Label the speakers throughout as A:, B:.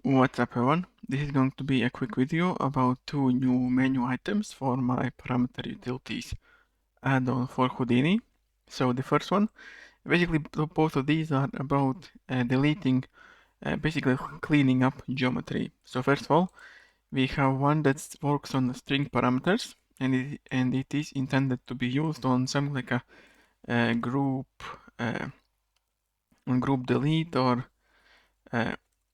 A: What's up everyone, this is going to be a quick video about two new menu items for my parameter utilities add-on for Houdini. So the first one, basically both of these are about deleting, basically cleaning up geometry. So first of all, we have one that works on string parameters and it is intended to be used on something like a group delete or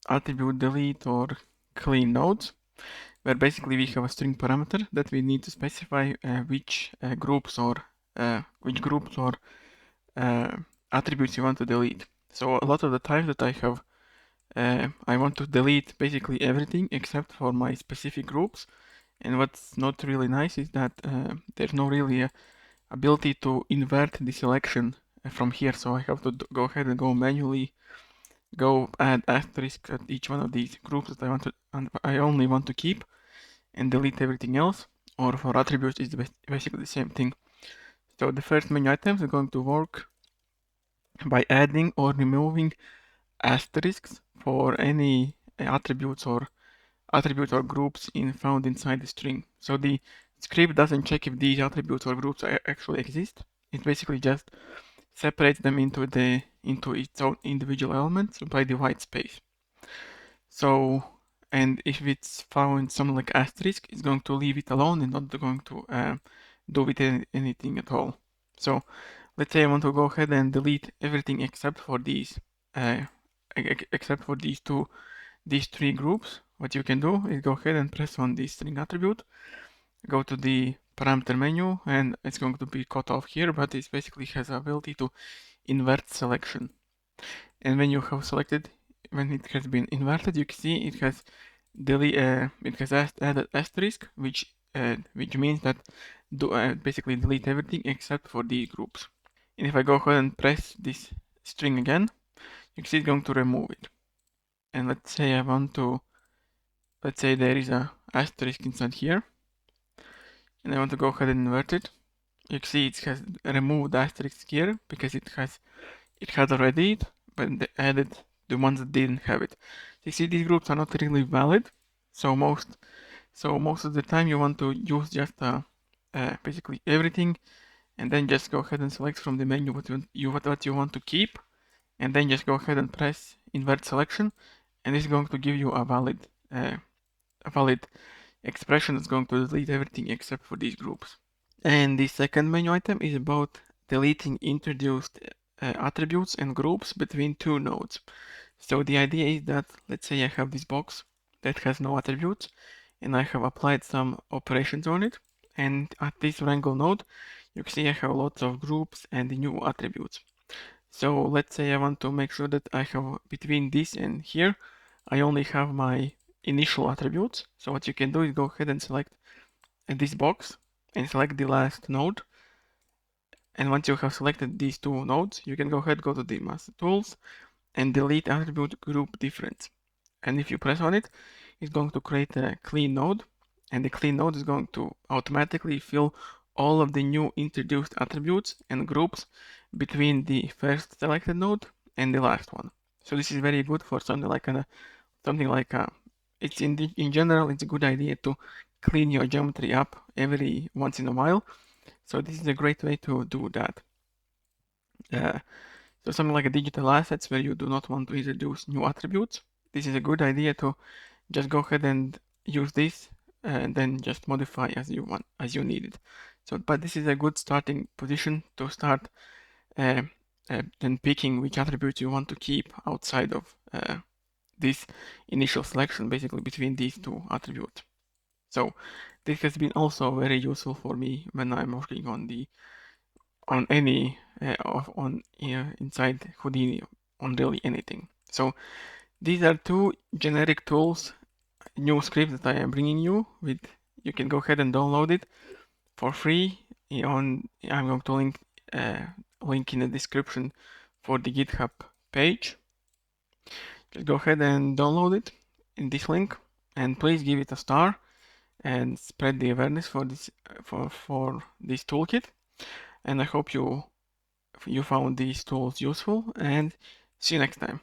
A: attribute delete or clean nodes, where basically we have a string parameter that we need to specify which groups or attributes you want to delete. So a lot of the times that I want to delete basically everything except for my specific groups. And what's not really nice is that there's no really ability to invert the selection from here. So I have to go ahead and go manually add asterisk at each one of these groups that I only want to keep, and delete everything else. Or for attributes, it's basically the same thing. So the first menu items are going to work by adding or removing asterisks for any attributes or groups found inside the string. So the script doesn't check if these attributes or groups actually exist. It basically just separates them into its own individual elements by the white space. So, and if it's found something like asterisk, it's going to leave it alone and not going to do with anything at all. So let's say I want to go ahead and delete everything except for these these three groups. What you can do is go ahead and press on the string attribute, go to the parameter menu, and it's going to be cut off here, but it basically has the ability to invert selection. And when you have selected, when it has been inverted, you can see it has added asterisk, which means that basically delete everything except for these groups. And if I go ahead and press this string again, you can see it's going to remove it. And let's say there is a asterisk inside here, and I want to go ahead and invert it. You can see it has removed the asterisk here because it had already it, but they added the ones that didn't have it. You see, these groups are not really valid, so most of the time you want to use just basically everything, and then just go ahead and select from the menu what you want to keep, and then just go ahead and press invert selection, and this is going to give you a valid expression that's going to delete everything except for these groups. And the second menu item is about deleting introduced attributes and groups between two nodes. So the idea is that, let's say I have this box that has no attributes, and I have applied some operations on it, and at this wrangle node, you can see I have lots of groups and new attributes. So let's say I want to make sure that I have between this and here, I only have my initial attributes. So what you can do is go ahead and select this box and select the last node. And once you have selected these two nodes, you can go ahead, go to the Master Tools, and delete attribute group difference. And if you press on it, it's going to create a clean node, and the clean node is going to automatically fill all of the new introduced attributes and groups between the first selected node and the last one. So this is very good for something like it's in general, it's a good idea to clean your geometry up every once in a while. So this is a great way to do that. So something like a digital assets where you do not want to introduce new attributes. This is a good idea to just go ahead and use this and then just modify as you need it. So, but this is a good starting position to start then picking which attributes you want to keep outside of this initial selection, basically between these two attributes. So this has been also very useful for me when I'm working on inside Houdini on really anything. So these are two generic tools, new scripts that I am bringing you with. You can go ahead and download it for free. I'm going to link in the description for the GitHub page. Just go ahead and download it in this link, and please give it a star and spread the awareness for this toolkit. And I hope you found these tools useful, and see you next time.